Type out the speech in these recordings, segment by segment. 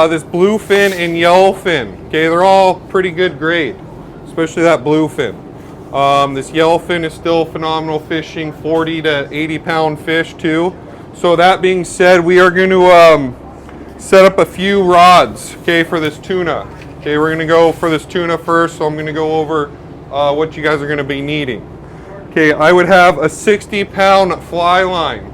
this bluefin and yellowfin. Okay, they're all pretty good grade, especially that bluefin. This yellowfin is still phenomenal fishing, 40 to 80 pound fish too. So that being said, we are going to set up a few rods, okay, for this tuna. Okay, we're going to go for this tuna first, so I'm going to go over what you guys are going to be needing. Okay, I would have a 60 pound fly line,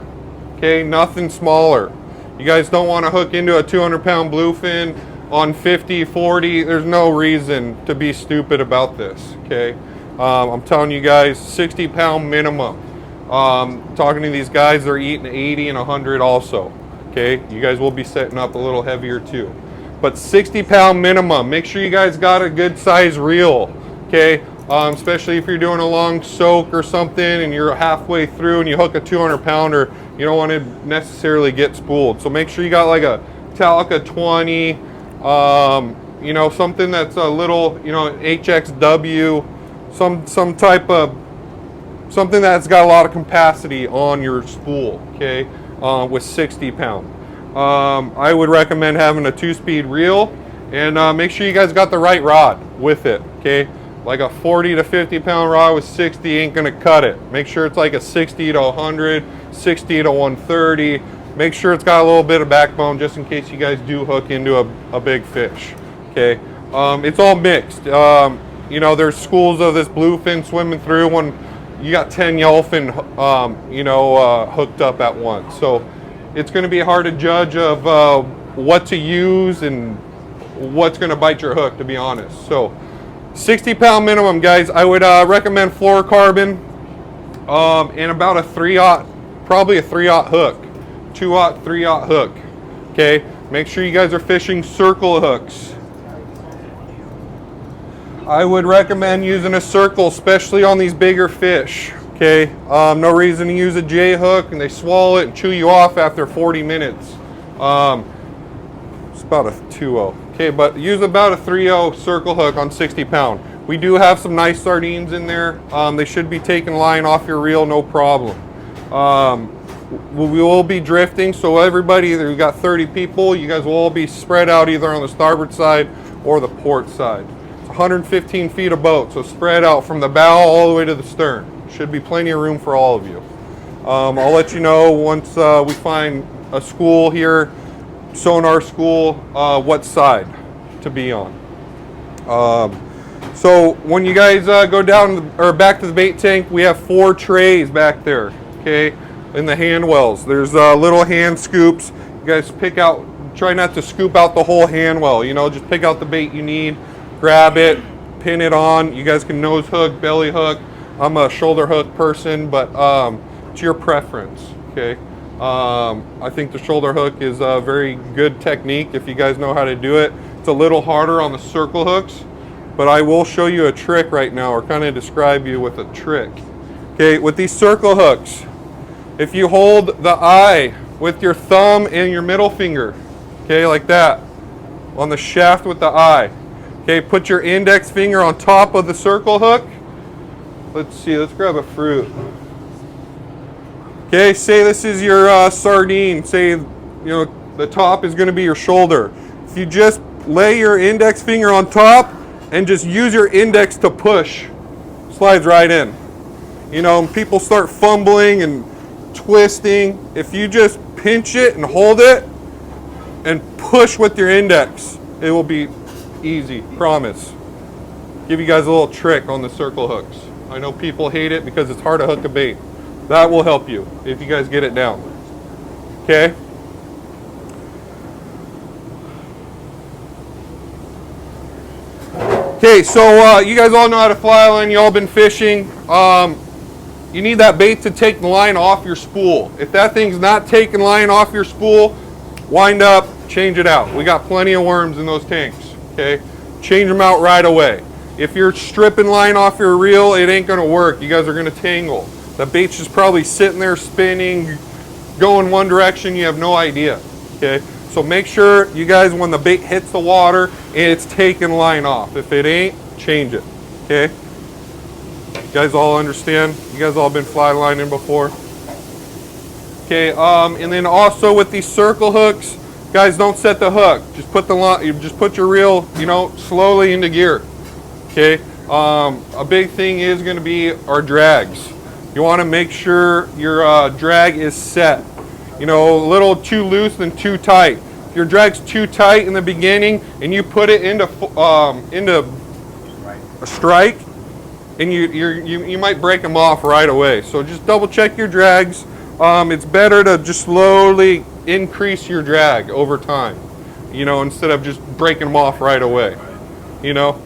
okay, nothing smaller. You guys don't want to hook into a 200 pound bluefin on 50, 40. There's no reason to be stupid about this, okay? I'm telling you guys, 60 pound minimum. Talking to these guys, they're eating 80 and 100 also, okay? You guys will be setting up a little heavier too. But 60 pound minimum. Make sure you guys got a good size reel, okay? Especially if you're doing a long soak or something and you're halfway through and you hook a 200 pounder, you don't want to necessarily get spooled. So make sure you got like a Talica 20, you know, something that's a little, you know, HXW, some type of, something that's got a lot of capacity on your spool, okay, with 60 pound. I would recommend having a 2-speed reel, and make sure you guys got the right rod with it, okay? Like a 40 to 50 pound rod with 60 ain't gonna cut it. Make sure it's like a 60 to 100, 60 to 130. Make sure it's got a little bit of backbone just in case you guys do hook into a big fish, okay? It's all mixed. You know, there's schools of this bluefin swimming through when you got 10 yellowfin, you know, hooked up at once. So it's gonna be hard to judge of what to use and what's gonna bite your hook, to be honest. So 60 pound minimum, guys. I would recommend fluorocarbon and about a 3/0, probably a 3/0 hook, 2/0, 3/0 hook. Okay, make sure you guys are fishing circle hooks. I would recommend using a circle, especially on these bigger fish. Okay, no reason to use a J hook and they swallow it and chew you off after 40 minutes. It's about a 2/0. Okay, but use about a 3/0 circle hook on 60 pound. We do have some nice sardines in there. They should be taking line off your reel, no problem. We will be drifting, so everybody, we've got 30 people, you guys will all be spread out either on the starboard side or the port side. It's 115 feet of boat, so spread out from the bow all the way to the stern. Should be plenty of room for all of you. I'll let you know once we find a school here, sonar school, what side to be on. So when you guys go down or back to the bait tank, we have 4 trays back there, okay, in the hand wells. There's little hand scoops. You guys pick out, try not to scoop out the whole hand well, you know, just pick out the bait you need, grab it, pin it on. You guys can nose hook, belly hook. I'm a shoulder hook person, but it's your preference, okay? I think the shoulder hook is a very good technique if you guys know how to do it. It's a little harder on the circle hooks, but I will show you a trick right now, or kind of describe you with a trick. Okay, with these circle hooks, if you hold the eye with your thumb and your middle finger, okay, like that, on the shaft with the eye, okay, put your index finger on top of the circle hook. Let's see, let's grab a fruit. Okay, say this is your sardine. Say, you know, the top is going to be your shoulder. If you just lay your index finger on top and just use your index to push, slides right in. You know, people start fumbling and twisting. If you just pinch it and hold it and push with your index, it will be easy, promise. Give you guys a little trick on the circle hooks. I know people hate it because it's hard to hook a bait. That will help you if you guys get it down. Okay? Okay, so you guys all know how to fly line. You all been fishing. You need that bait to take the line off your spool. If that thing's not taking line off your spool, wind up, change it out. We got plenty of worms in those tanks. Okay? Change them out right away. If you're stripping line off your reel, it ain't gonna work. You guys are gonna tangle. The bait's just probably sitting there spinning, going one direction, you have no idea, okay? So make sure you guys, when the bait hits the water, it's taking line off. If it ain't, change it, okay? You guys all understand? You guys all been fly lining before? Okay, and then also with these circle hooks, Guys, don't set the hook. Just put the line, you just put your reel, you know, slowly into gear. Okay. A big thing is going to be our drags. You want to make sure your drag is set. You know, a little too loose than too tight. If your drag's too tight in the beginning and you put it into a strike, and you might break them off right away. So just double check your drags. It's better to just slowly increase your drag over time, you know, instead of just breaking them off right away, you know.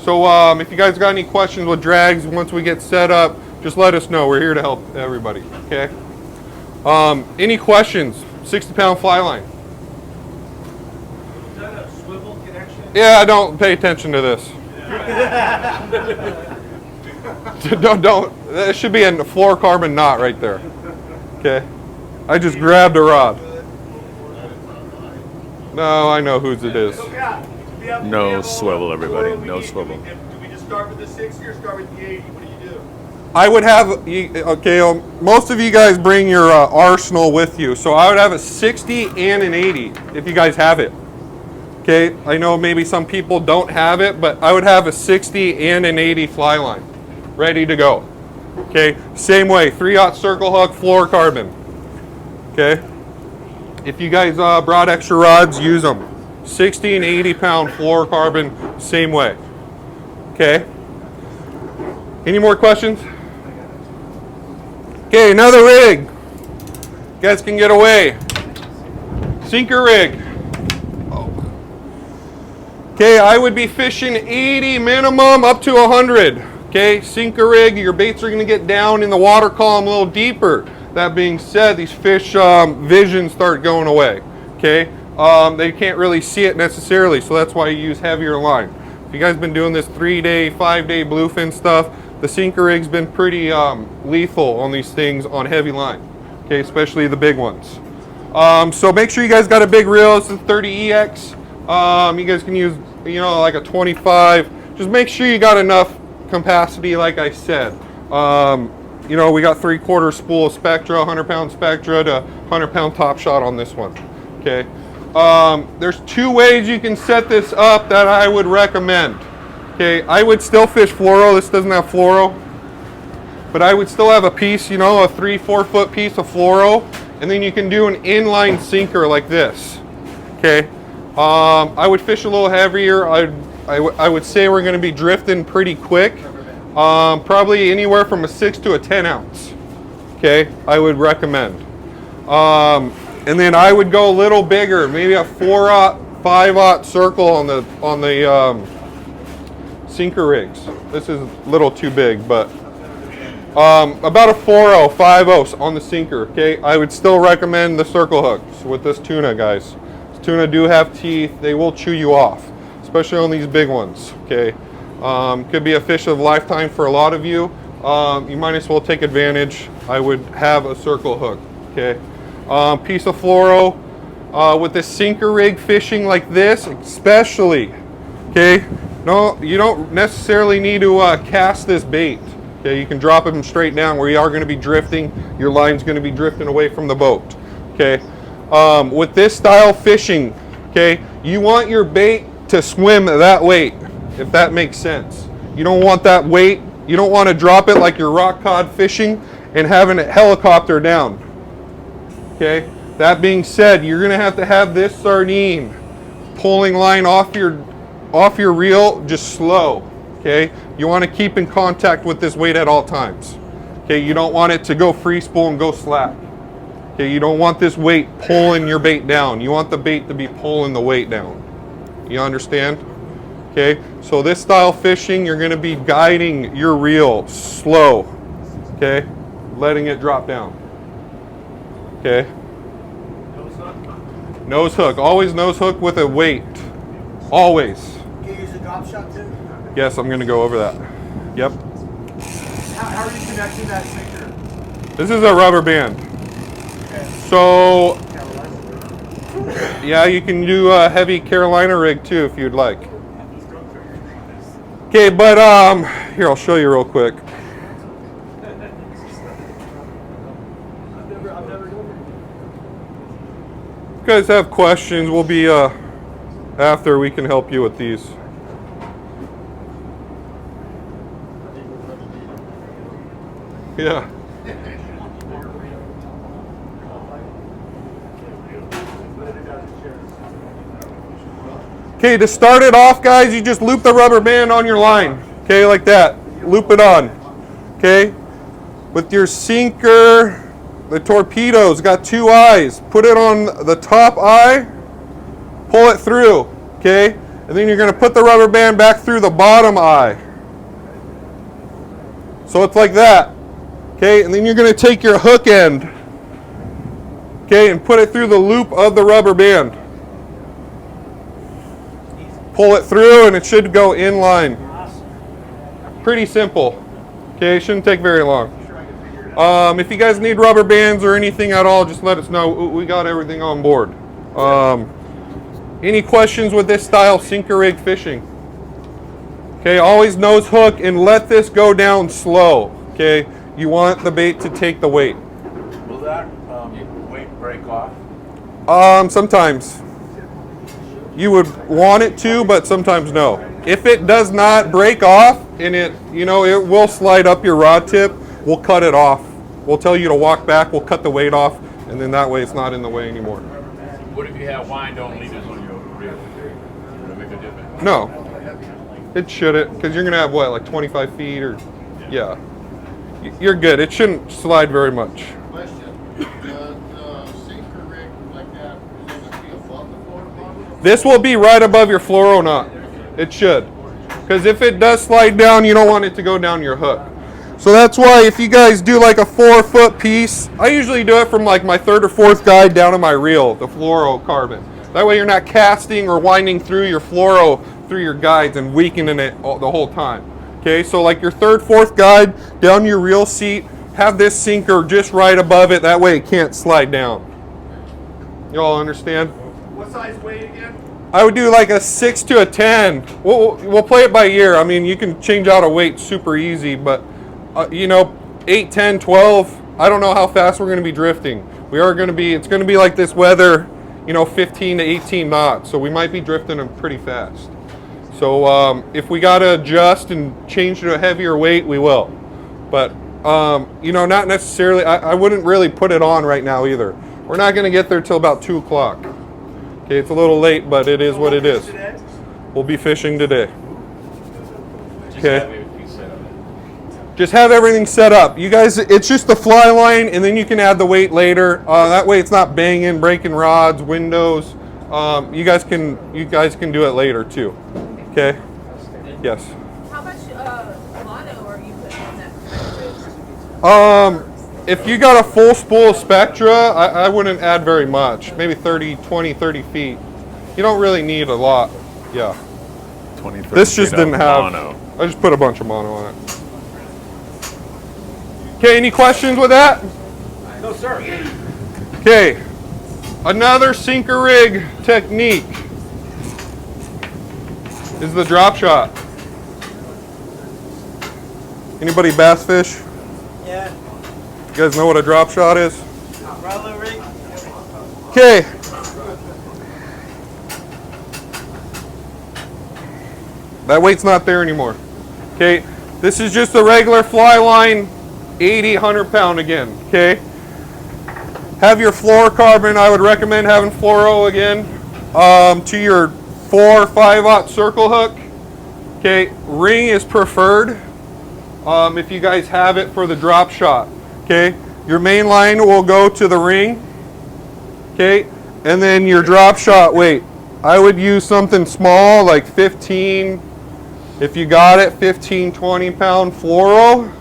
So if you guys got any questions with drags once we get set up, just let us know. We're here to help everybody, okay? Any questions? 60-pound fly line. Is that a swivel connection? Yeah, I don't pay attention to this. don't. That should be a fluorocarbon knot right there. Okay. I just grabbed a rod. No, I know whose it is. No swivel, everybody. No swivel. Do we just start with the 60 or start with the 80? What do you do? I would have, okay, most of you guys bring your arsenal with you, so I would have a 60 and an 80 if you guys have it. Okay, I know maybe some people don't have it, but I would have a 60 and an 80 fly line ready to go. Okay, same way, 3/0 circle hook, fluorocarbon. Okay, if you guys brought extra rods, use them. 60 and 80-pound fluorocarbon, same way. Okay, any more questions? Okay, another rig. You guys can get away. Sinker rig. Okay, I would be fishing 80 minimum up to 100. Okay, sinker rig, your baits are going to get down in the water column a little deeper. That being said, these fish vision start going away. Okay, they can't really see it necessarily, so that's why you use heavier line. If you guys been doing this 3-day, 5-day bluefin stuff, the sinker rig's been pretty lethal on these things on heavy line. Okay, especially the big ones. So make sure you guys got a big reel. It's a 30EX. You guys can use, you know, like a 25. Just make sure you got enough capacity, like I said. You know, we got 3/4 spool of Spectra, 100-pound Spectra to 100-pound Top Shot on this one. Okay. There's 2 ways you can set this up that I would recommend. Okay, I would still fish fluoro. This doesn't have fluoro, but I would still have a piece, you know, a 3-4 foot piece of fluoro, and then you can do an inline sinker like this. Okay. I would fish a little heavier. I would say we're going to be drifting pretty quick. Probably anywhere from a 6 to a 10 ounce. Okay, I would recommend. And then I would go a little bigger, maybe a 4/0, 5/0 circle on the sinker rigs. This is a little too big, but about a 4/0, 5/0 on the sinker. Okay, I would still recommend the circle hooks with this tuna, guys. Tuna do have teeth. They will chew you off, especially on these big ones. Okay, could be a fish of lifetime for a lot of you. You might as well take advantage. I would have a circle hook. Okay, piece of fluoro with this sinker rig fishing like this, especially. Okay, no, you don't necessarily need to cast this bait. Okay, you can drop them straight down where you are going to be drifting. Your line's going to be drifting away from the boat. Okay. With this style fishing, okay, you want your bait to swim that weight, if that makes sense. You don't want that weight, you don't want to drop it like your rock cod fishing and having it helicopter down. Okay, that being said, you're going to have this sardine pulling line off your reel just slow. Okay, you want to keep in contact with this weight at all times. Okay, you don't want it to go free spool and go slack. Okay, you don't want this weight pulling your bait down. You want the bait to be pulling the weight down. You understand? Okay, so this style fishing, you're going to be guiding your reel slow. Okay, letting it drop down. Okay. Nose hook. Always nose hook with a weight. Always. Can you use a drop shot too? Yes, I'm going to go over that. Yep. How are you connecting that sinker? This is a rubber band. So, yeah, you can do a heavy Carolina rig too if you'd like. Okay, but here, I'll show you real quick. you guys have questions, we'll be after we can help you with these. Yeah. Okay, to start it off, guys, you just loop the rubber band on your line. Okay, like that. Loop it on. Okay? With your sinker, the torpedo's got 2 eyes. Put it on the top eye, pull it through. Okay? And then you're going to put the rubber band back through the bottom eye. So it's like that. Okay? And then you're going to take your hook end, okay, and put it through the loop of the rubber band. Pull it through and it should go in line. Pretty simple. Okay, it shouldn't take very long. If you guys need rubber bands or anything at all, just let us know. We got everything on board. Any questions with this style sinker rig fishing? Okay, always nose hook and let this go down slow. Okay, you want the bait to take the weight. Will that weight break off? Sometimes. You would want it to, but sometimes no. If it does not break off and it will slide up your rod tip, we'll cut it off. We'll tell you to walk back, we'll cut the weight off, and then that way it's not in the way anymore. What if you have wind-on leaders on your reel? Would it make a difference? No, it shouldn't, because you're going to have what, like 25 feet or, yeah. You're good. It shouldn't slide very much. Question. The sinker rig like that, is it going to be above the floor bottom? This will be right above your fluoro knot. It should. Because if it does slide down, you don't want it to go down your hook. So that's why if you guys do like a 4-foot piece, I usually do it from like my 3rd or 4th guide down to my reel, the fluorocarbon. That way you're not casting or winding through your fluoro through your guides and weakening it the whole time. Okay, so like your 3rd, 4th guide down your reel seat, have this sinker just right above it. That way it can't slide down. You all understand? What size weight again? I would do like a 6 to a 10. We'll play it by ear. I mean, you can change out a weight super easy, but 8, 10, 12, I don't know how fast we're going to be drifting. It's going to be like this weather, 15 to 18 knots, so we might be drifting them pretty fast. So if we got to adjust and change to a heavier weight, we will. But, not necessarily, I wouldn't really put it on right now either. We're not going to get there till about 2 o'clock. Okay, it's a little late, but it is what it is. We'll be fishing today. Okay. Just have everything set up. You guys, it's just the fly line, and then you can add the weight later. That way, it's not banging, breaking rods, windows. You guys can do it later too. Okay. Yes. How much mono are you putting on that? If you got a full spool of Spectra, I wouldn't add very much. Maybe 30 feet. You don't really need a lot. Yeah. 20, 30 This just feet of didn't have. mono. I just put a bunch of mono on it. Okay, any questions with that? No, sir. Okay. Another sinker rig technique is the drop shot. Anybody bass fish? Yeah, You guys know what a drop shot is? roller rig. Okay. That weight's not there anymore. Okay. This is just a regular fly line, 80, 100 pound again. Okay. Have your fluorocarbon. I would recommend having fluoro again to your 4 or 5/0 circle hook. Okay. Ring is preferred if you guys have it for the drop shot. Okay. Your main line will go to the ring. Okay. And then your drop shot weight. I would use something small like 15, if you got it, 15, 20 pound fluoro.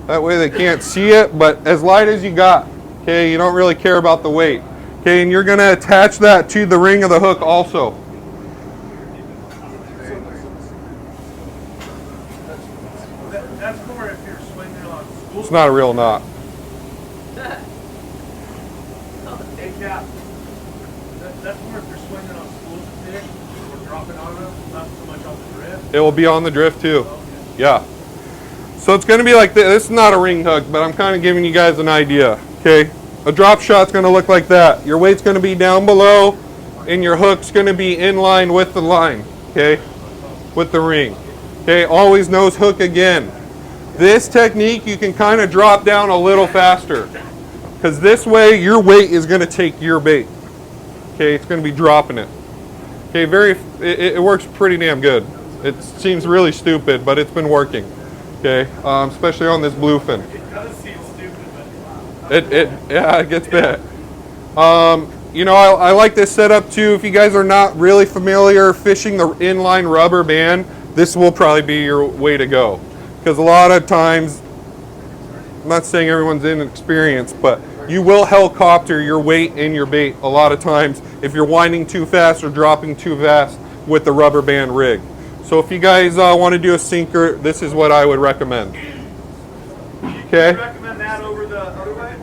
That way they can't see it, but as light as you got. Okay, you don't really care about the weight. Okay, and you're going to attach that to the ring of the hook also. That's more if you're swinging on school. It's not a real knot. Hey, Cap. That's more if you're swinging on schools of fish or dropping on them, not so much on the drift. It will be on the drift too. Yeah. So it's going to be like this. This is not a ring hook, but I'm kind of giving you guys an idea. Okay. a drop shot's going to look like that. Your weight's going to be down below, and your hook's going to be in line with the line, okay, with the ring. Okay, always nose hook again. This technique, you can kind of drop down a little faster, because this way your weight is going to take your bait. Okay, it's going to be dropping it. Okay, it works pretty damn good. It seems really stupid, but it's been working. Okay, especially on this bluefin. It does seem stupid, but Yeah, it gets bit. You know, I like this setup too. If you guys are not really familiar fishing the inline rubber band, this will probably be your way to go. Because a lot of times, I'm not saying everyone's inexperienced, but you will helicopter your weight and your bait a lot of times if you're winding too fast or dropping too fast with the rubber band rig. So if you guys want to do a sinker, this is what I would recommend. Okay? you recommend that over the other way?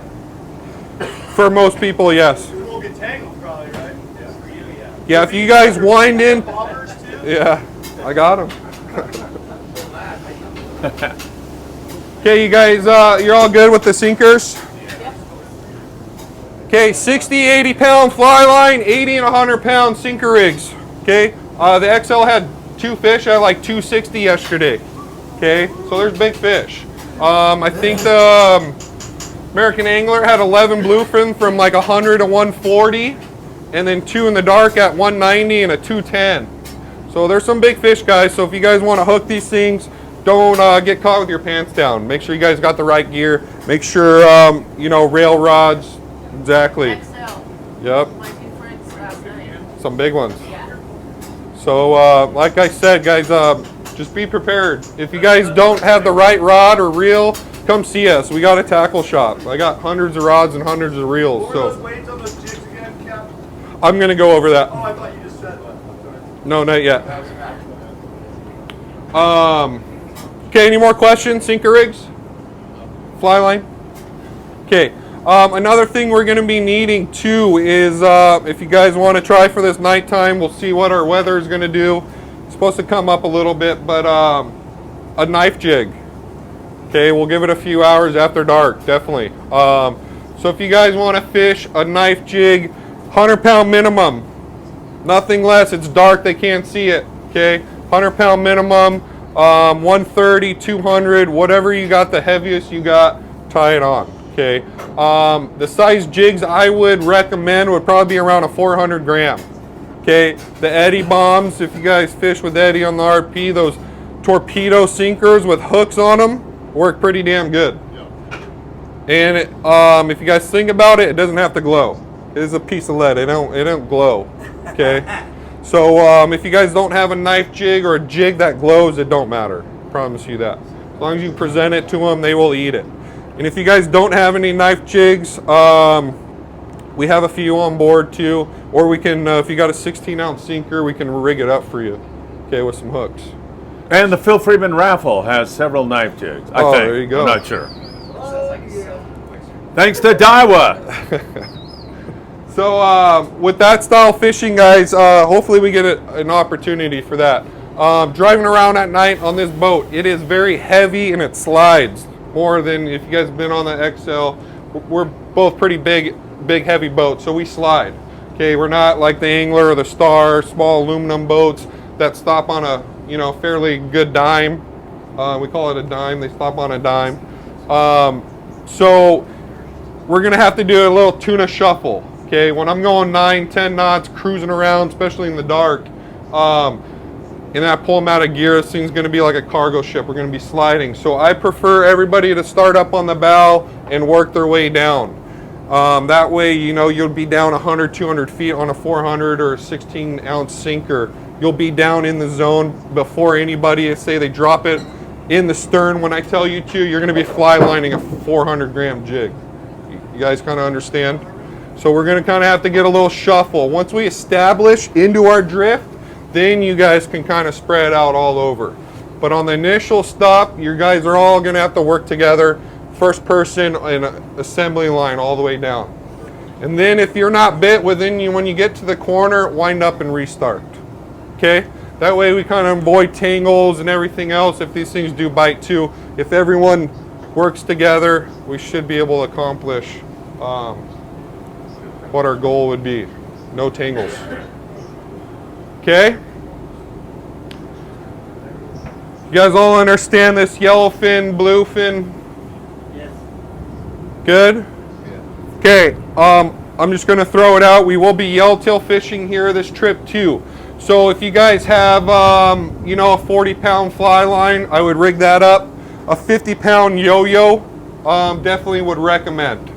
For most people, yes. It won't get tangled probably, right? Yeah, for you, yeah. Yeah, if you guys wind in, Bobbers too? yeah, I got them. Okay, you guys, you're all good with the sinkers? Okay, 60, 80 pound fly line, 80 and 100 pound sinker rigs. Okay, the XL had 2 fish. I had like 260 yesterday. Okay, so there's big fish. I think the American Angler had 11 bluefin from like 100 to 140, and then 2 in the dark at 190 and a 210. So there's some big fish, guys. So if you guys want to hook these things, don't get caught with your pants down. Make sure you guys got the right gear. Make sure, you know, rail rods. Exactly. XL. Yep. My 2 friends last night. Some big ones. Yeah. So, like I said, guys, just be prepared. If you guys don't have the right rod or reel, come see us. We got a tackle shop. I got hundreds of rods and hundreds of reels. What were those So weights on those jigs again, Cap? I'm gonna go over that. Oh, I thought you just said that. No, not yet. Okay, any more questions? Sinker rigs? Fly line? Okay. Another thing we're going to be needing too is if you guys want to try for this nighttime, we'll see what our weather is going to do. It's supposed to come up a little bit, but a knife jig. Okay, we'll give it a few hours after dark, definitely. So if you guys want to fish a knife jig, 100 pound minimum, nothing less. It's dark, they can't see it. Okay, 100 pound minimum, 130, 200, whatever you got, the heaviest you got, tie it on. Okay, the size jigs I would recommend would probably be around a 400 gram. Okay, the Eddy bombs, if you guys fish with Eddy on the RP, those torpedo sinkers with hooks on them work pretty damn good. And if you guys think about it, it doesn't have to glow. It is a piece of lead. It don't glow. Okay, so if you guys don't have a knife jig or a jig that glows, it don't matter. Promise you that. As long as you present it to them, they will eat it. And if you guys don't have any knife jigs, we have a few on board too. Or we can, if you got a 16-ounce sinker, we can rig it up for you, okay, with some hooks. And the Phil Friedman raffle has several knife jigs. I think. There you go. I'm not sure. Thanks to Daiwa. So with that style fishing, guys, hopefully we get an opportunity for that. Driving around at night on this boat, it is very heavy and it slides more than if you guys have been on the XL. We're both pretty big heavy boats, so we slide. Okay, we're not like the Angler or the Star, small aluminum boats that stop on a fairly good dime. We call it a dime. They stop on a dime. So we're gonna have to do a little tuna shuffle. Okay, when I'm going 9, 10 knots, cruising around, especially in the dark, and I pull them out of gear, this thing's going to be like a cargo ship. We're going to be sliding. So I prefer everybody to start up on the bow and work their way down. That way, you'll be down 100, 200 feet on a 400 or 16-ounce sinker. You'll be down in the zone before anybody, say they drop it in the stern. When I tell you to, you're going to be fly lining a 400-gram jig. You guys kind of understand? So we're going to kind of have to get a little shuffle. Once we establish into our drift, then you guys can kind of spread out all over. But on the initial stop, you guys are all going to have to work together, first person in an assembly line all the way down. And then if you're not bit within you, when you get to the corner, wind up and restart. Okay? That way we kind of avoid tangles and everything else if these things do bite too. If everyone works together, we should be able to accomplish what our goal would be. No tangles. Okay? You guys all understand this yellowfin, bluefin? Yes. Good? Okay, I'm just going to throw it out. We will be yellowtail fishing here this trip too. So if you guys have, you know, a 40-pound fly line, I would rig that up. A 50-pound yo-yo, definitely would recommend.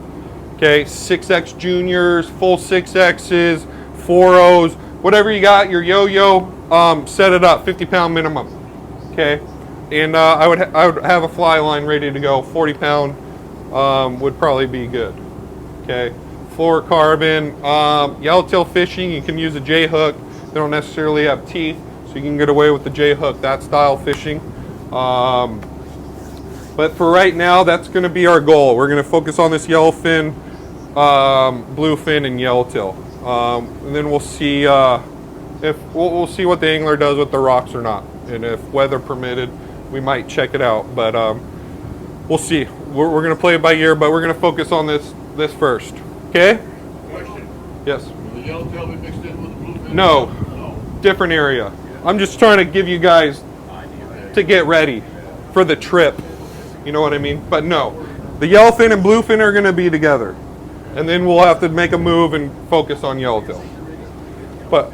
Okay, 6X juniors, full 6Xs, 4Os, whatever you got, your yo-yo, set it up, 50-pound minimum. Okay, and I would have a fly line ready to go. 40-pound would probably be good. Okay, fluorocarbon, yellowtail fishing, you can use a J hook. They don't necessarily have teeth, so you can get away with the J hook, that style fishing. But for right now, that's going to be our goal. We're going to focus on this yellowfin, bluefin, and yellowtail, and then we'll see if we'll see what the angler does with the rocks or not, and if weather permitted, we might check it out. But we'll see. We're going to play it by ear, but we're going to focus on this first. Okay? Question. Yes. Will the yellowtail be mixed in with the bluefin? No. No. Different area. I'm just trying to give you guys to get ready for the trip. You know what I mean? But no, the yellowfin and bluefin are going to be together, and then we'll have to make a move and focus on yellowtail. But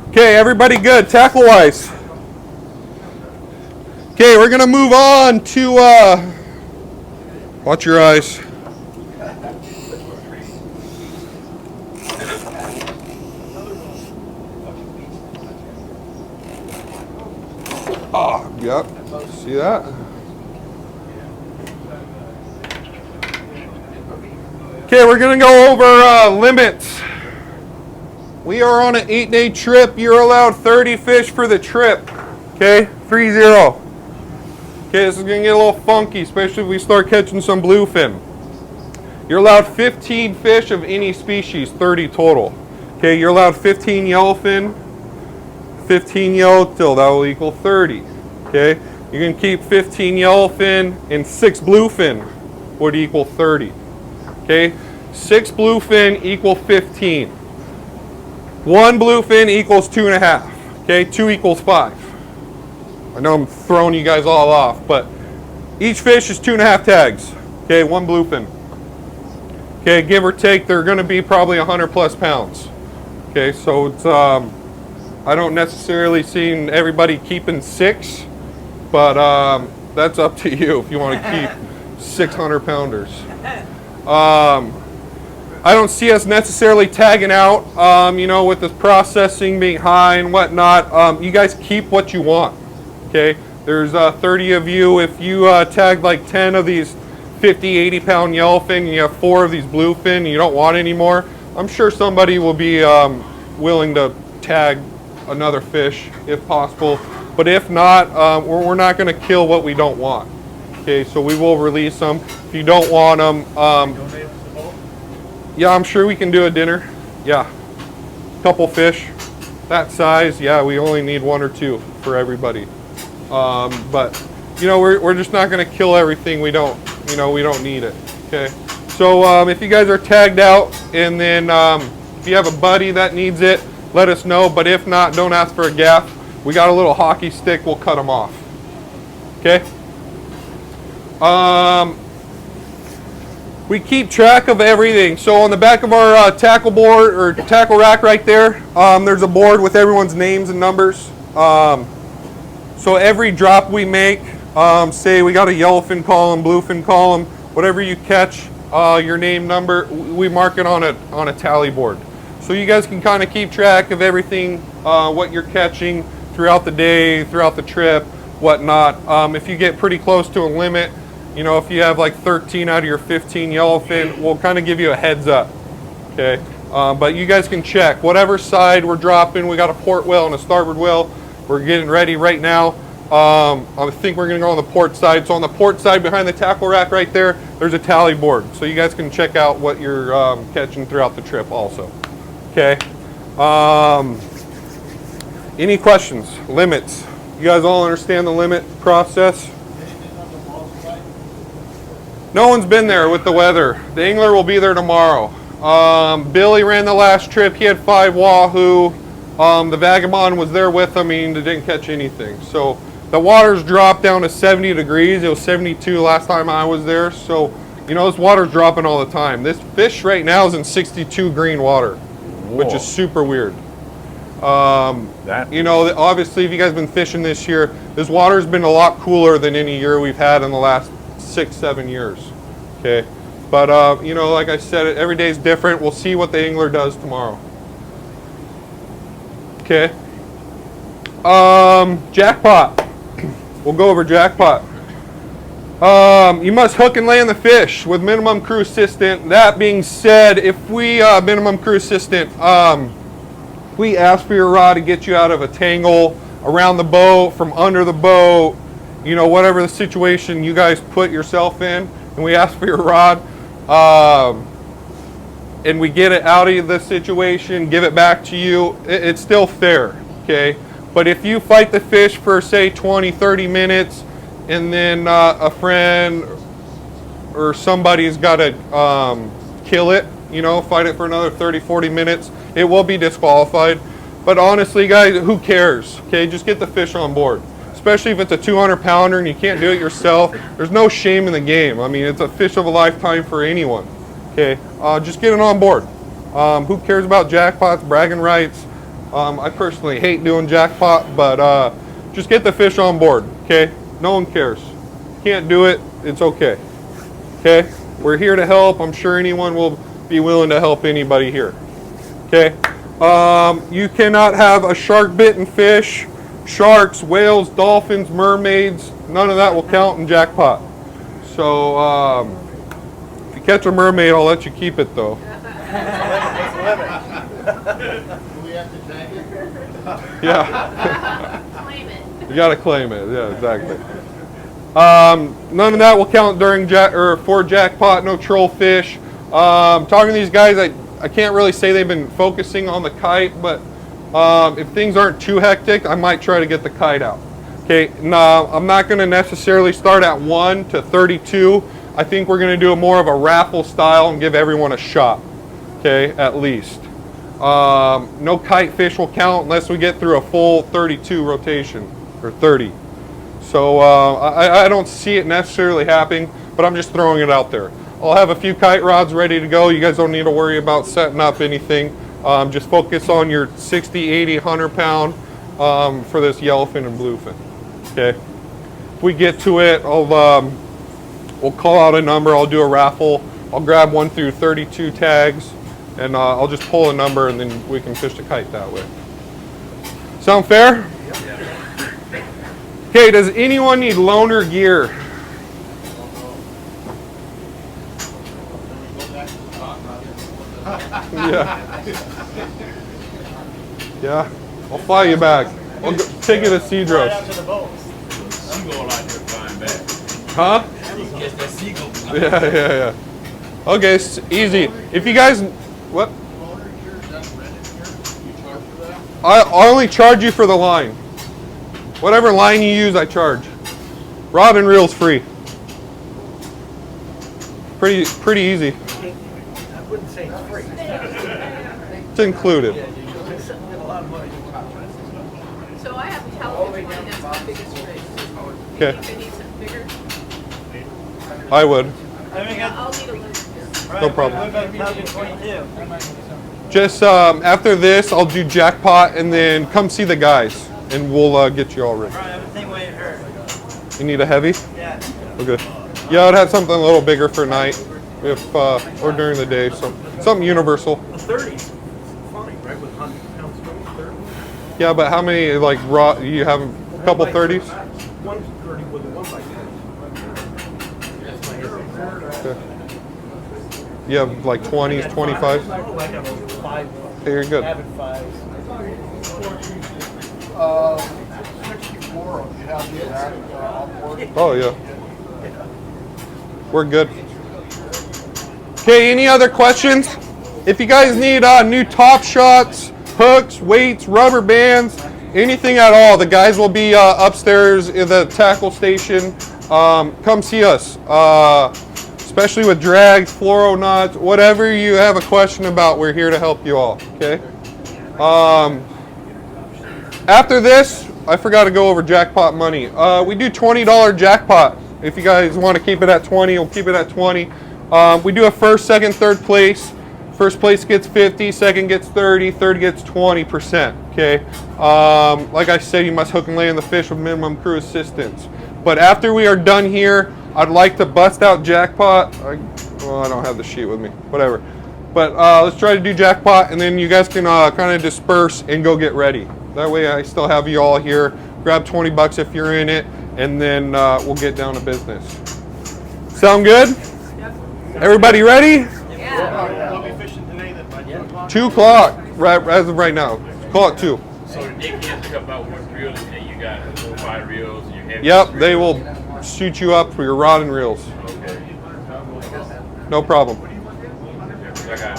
okay, everybody good tackle wise? Okay, we're going to move on to watch your eyes. Oh, yep. See that? Okay, we're going to go over limits. We are on an 8-day trip. You're allowed 30 fish for the trip. Okay, 30. Okay, this is going to get a little funky, especially if we start catching some bluefin. You're allowed 15 fish of any species, 30 total. Okay, you're allowed 15 yellowfin, 15 yellowtail, that will equal 30. Okay, you can keep 15 yellowfin and 6 bluefin would equal 30. Okay, 6 bluefin equal 15. 1 bluefin equals 2.5. Okay, 2 equals 5. I know I'm throwing you guys all off, but each fish is 2.5 tags. Okay, 1 bluefin. Okay, give or take, they're going to be probably 100 plus pounds. Okay, so it's I don't necessarily see everybody keeping 6, but that's up to you if you want to keep 600 pounders. I don't see us necessarily tagging out, you know, with this processing being high and whatnot. You guys keep what you want, okay? There's 30 of you. If you tag like 10 of these 50, 80 pound yellowfin and you have 4 of these bluefin and you don't want any more, I'm sure somebody will be willing to tag another fish if possible. But if not, we're not going to kill what we don't want. Okay, so we will release them. If you don't want them, yeah, I'm sure we can do a dinner. Yeah, couple fish that size. Yeah, we only need 1 or 2 for everybody. But you know, we're just not going to kill everything. We don't need it. Okay, so if you guys are tagged out, and then if you have a buddy that needs it, let us know. But if not, don't ask for a gaff. We got a little hockey stick. We'll cut them off. Okay. We keep track of everything. So on the back of our tackle board or tackle rack right there, there's a board with everyone's names and numbers. So every drop we make, say we got a yellowfin column, bluefin column, whatever you catch, your name, number, we mark it on a tally board. So you guys can kind of keep track of everything, what you're catching throughout the day, throughout the trip, whatnot. If you get pretty close to a limit, you know, if you have like 13 out of your 15 yellowfin, we'll kind of give you a heads up, okay? But you guys can check whatever side we're dropping. We got a port whale and a starboard whale. We're getting ready right now. I think we're gonna go on the port side. So on the port side behind the tackle rack right there, there's a tally board. So you guys can check out what you're catching throughout the trip also, okay? Any questions, limits? You guys all understand the limit process? No one's been there with the weather. The angler will be there tomorrow. Billy ran the last trip. He had 5 wahoo. The Vagabond was there with him and he didn't catch anything. So the water's dropped down to 70 degrees. It was 72 last time I was there. So, you know, this water's dropping all the time. This fish right now is in 62 green water, which is super weird. You know, obviously, if you guys have been fishing this year, this water's been a lot cooler than any year we've had in the last 6-7 years. Okay, but you know, like I said, every day is different. We'll see what the angler does tomorrow. Okay. Jackpot. We'll go over Jackpot. You must hook and land the fish with minimum crew assistant. That being said, if we minimum crew assistant, we ask for your rod to get you out of a tangle, around the boat, from under the boat, you know, whatever the situation you guys put yourself in, and we ask for your rod, and we get it out of the situation, give it back to you, it's still fair, okay? But if you fight the fish for, say, 20, 30 minutes, and then a friend or somebody's got to kill it, you know, fight it for another 30, 40 minutes, it will be disqualified. But honestly, guys, who cares? Okay, just get the fish on board. Especially if it's a 200-pounder and you can't do it yourself. There's no shame in the game. I mean, it's a fish of a lifetime for anyone. Okay, just get it on board. Who cares about jackpots, bragging rights? I personally hate doing jackpot, but just get the fish on board. Okay, no one cares. Can't do it, it's okay. Okay, we're here to help. I'm sure anyone will be willing to help anybody here. Okay, you cannot have a shark-bitten fish, sharks, whales, dolphins, mermaids. None of that will count in jackpot. So if you catch a mermaid, I'll let you keep it though. Do we have to tag it? Yeah. Claim it. You gotta claim it. Yeah, exactly. None of that will count during for jackpot. No troll fish. Talking to these guys, I can't really say they've been focusing on the kite, but if things aren't too hectic, I might try to get the kite out. Okay, no, I'm not going to necessarily start at 1 to 32. I think we're going to do more of a raffle style and give everyone a shot. Okay, at least. No kite fish will count unless we get through a full 32 rotation, or 30. So I don't see it necessarily happening, but I'm just throwing it out there. I'll have a few kite rods ready to go. You guys don't need to worry about setting up anything. Just focus on your 60, 80, 100 pound for this yellowfin and bluefin. Okay. If we get to it, we'll call out a number. I'll do a raffle. I'll grab 1 through 32 tags, and I'll just pull a number, and then we can fish the kite that way. Sound fair? Okay. Does anyone need loaner gear? Yeah. Yeah. I'll fly you back. I'll take you to Cedros. Seagull out here flying back. Huh? Guess that seagull. Yeah. Okay, it's easy. If you guys, what? I only charge you for the line. Whatever line you use, I charge. Rod and reel's free. Pretty easy. I wouldn't say it's free. It's included. A lot of money. So I have a television line, that's my biggest fish. Okay. You think I need something bigger? I would. I'll need a little. No problem. What about Calvin 22? Just after this, I'll do jackpot, and then come see the guys, and we'll get you all ready. Right, everything way it hurt. You need a heavy? Yeah. Okay. Yeah, I'd have something a little bigger for night, if or during the day. So something universal. The 30s. Funny, right? With 100 pounds of 30. Yeah, but how many like raw? You have a couple 30s? 130 with a 1x10. Okay. You have like 20s, 25s? Oh, I have a 5. Okay, you're good. Avid 5s. 64, you have that on board. Oh yeah. We're good. Okay, any other questions? If you guys need new top shots, hooks, weights, rubber bands, anything at all, the guys will be upstairs in the tackle station. Come see us. especially with drags, fluoro knots, whatever you have a question about, we're here to help you all, okay? After this, I forgot to go over jackpot money. We do $20 jackpot. If you guys want to keep it at 20, we'll keep it at 20. We do a first, second, third place. First place gets 50, second gets 30, third gets 20%, okay? Like I said, you must hook and lay in the fish with minimum crew assistance. But after we are done here, I'd like to bust out jackpot. Well, I don't have the sheet with me, whatever. But let's try to do jackpot, and then you guys can kind of disperse and go get ready. That way I still have you all here. Grab 20 bucks if you're in it, and then we'll get down to business. Sound good? Everybody ready? Yeah. We'll be fishing today then, bud. 2 o'clock, right, as of right now. Call it 2. So Nick has to come out with reels, and you got 5 reels, and you have. Yep, they will shoot you up for your rod and reels. Okay. No problem. I got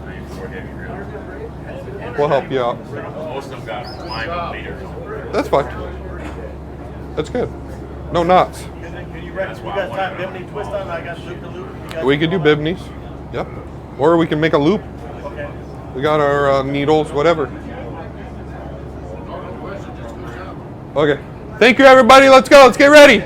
94 heavy reels. We'll help you out. Most of them got wine leaders. That's fine. That's good. No knots. Can you ready? You guys time Bimini twist on? I got loop to loop. We could do bibneys. Yep. Or we can make a loop. Okay. We got our needles, whatever. Okay. Thank you, everybody. Let's go. Let's get ready.